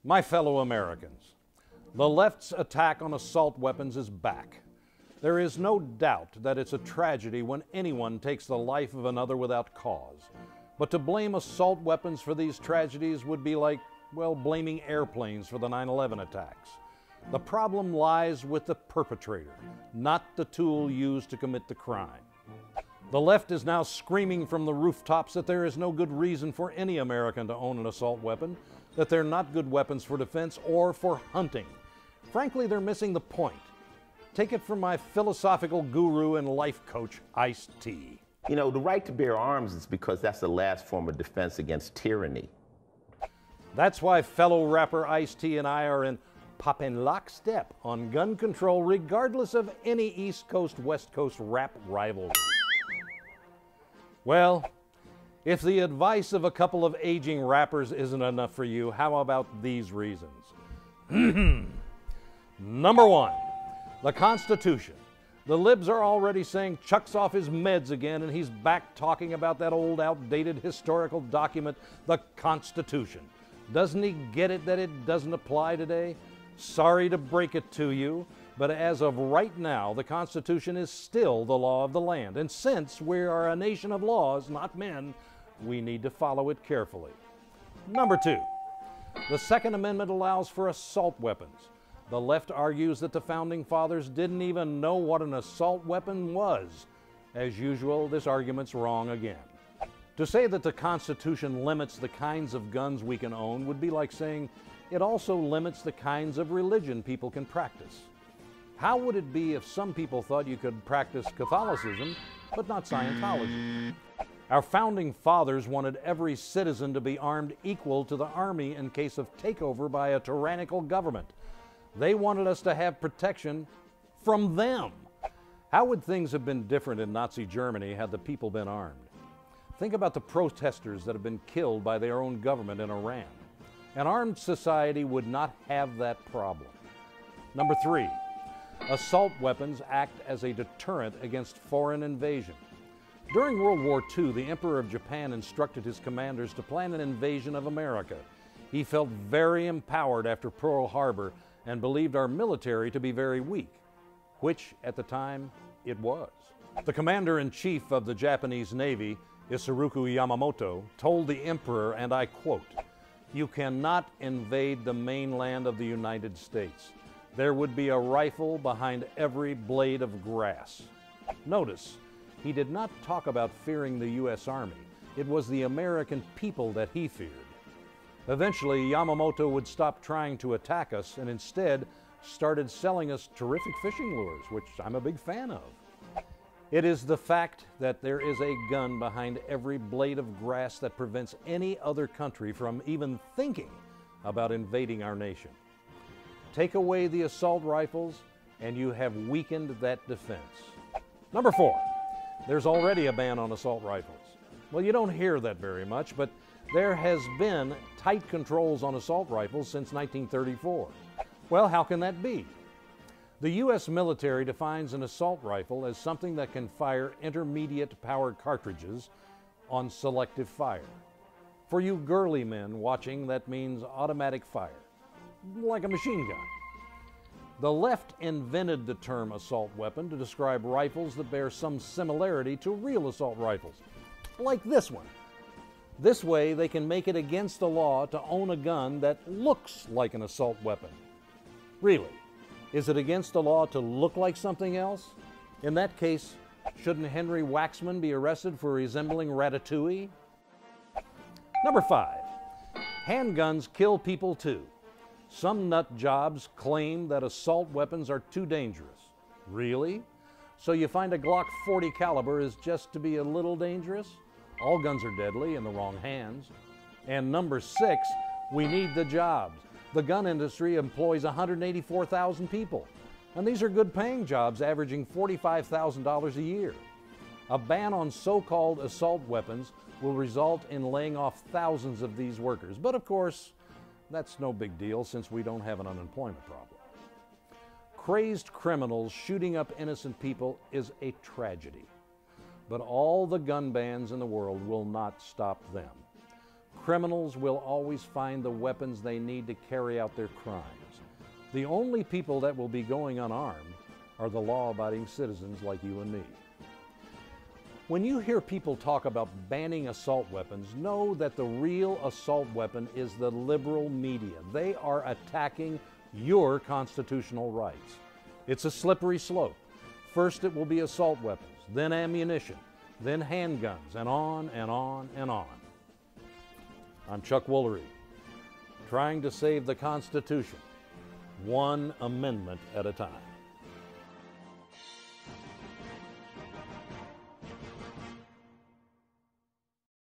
My fellow Americans, the left's attack on assault weapons is back. There is no doubt that it's a tragedy when anyone takes the life of another without cause. But to blame assault weapons for these tragedies would be like, well, blaming airplanes for the 9/11 attacks. The problem lies with the perpetrator, not the tool used to commit the crime. The left is now screaming from the rooftops that there is no good reason for any American to own an assault weapon, that they're not good weapons for defense or for hunting. Frankly, they're missing the point. Take it from my philosophical guru and life coach, Ice-T. You know, the right to bear arms is because that's the last form of defense against tyranny. That's why fellow rapper Ice-T and I are in poppin' lockstep on gun control regardless of any East Coast-West Coast rap rivalry. Well, if the advice of a couple of aging rappers isn't enough for you, how about these reasons? Number one, the Constitution. The libs are already saying Chuck's off his meds again and he's back talking about that old outdated historical document, the Constitution. Doesn't he get it that it doesn't apply today? Sorry to break it to you, but as of right now, the Constitution is still the law of the land. And since we are a nation of laws, not men, we need to follow it carefully. Number two, the Second Amendment allows for assault weapons. The left argues that the Founding Fathers didn't even know what an assault weapon was. As usual, this argument's wrong again. To say that the Constitution limits the kinds of guns we can own would be like saying it also limits the kinds of religion people can practice. How would it be if some people thought you could practice Catholicism, but not Scientology? Our Founding Fathers wanted every citizen to be armed equal to the Army in case of takeover by a tyrannical government. They wanted us to have protection from them. How would things have been different in Nazi Germany had the people been armed? Think about the protesters that have been killed by their own government in Iran. An armed society would not have that problem. Number three, assault weapons act as a deterrent against foreign invasion. During World War II, the Emperor of Japan instructed his commanders to plan an invasion of America. He felt very empowered after Pearl Harbor and believed our military to be very weak, which at the time it was. The commander-in-chief of the Japanese Navy, Isoroku Yamamoto, told the emperor, and I quote, "You cannot invade the mainland of the United States. There would be a rifle behind every blade of grass." Notice, he did not talk about fearing the U.S. Army. It was the American people that he feared. Eventually, Yamamoto would stop trying to attack us and instead started selling us terrific fishing lures, which I'm a big fan of. It is the fact that there is a gun behind every blade of grass that prevents any other country from even thinking about invading our nation. Take away the assault rifles and you have weakened that defense. Number four, there's already a ban on assault rifles. Well, you don't hear that very much, but there has been tight controls on assault rifles since 1934. Well, how can that be? The U.S. military defines an assault rifle as something that can fire intermediate powered cartridges on selective fire. For you girly men watching, that means automatic fire, like a machine gun. The left invented the term assault weapon to describe rifles that bear some similarity to real assault rifles, like this one. This way, they can make it against the law to own a gun that looks like an assault weapon. Really, is it against the law to look like something else? In that case, shouldn't Henry Waxman be arrested for resembling Ratatouille? Number five, handguns kill people too. Some nut jobs claim that assault weapons are too dangerous. Really? So you find a Glock 40 caliber is just to be a little dangerous? All guns are deadly in the wrong hands. And number six, we need the jobs. The gun industry employs 184,000 people. And these are good paying jobs averaging $45,000 a year. A ban on so-called assault weapons will result in laying off thousands of these workers. But of course, that's no big deal since we don't have an unemployment problem. Crazed criminals shooting up innocent people is a tragedy. But all the gun bans in the world will not stop them. Criminals will always find the weapons they need to carry out their crimes. The only people that will be going unarmed are the law-abiding citizens like you and me. When you hear people talk about banning assault weapons, know that the real assault weapon is the liberal media. They are attacking your constitutional rights. It's a slippery slope. First it will be assault weapons, then ammunition, then handguns, and on and on and on. I'm Chuck Woolery, trying to save the Constitution, one amendment at a time.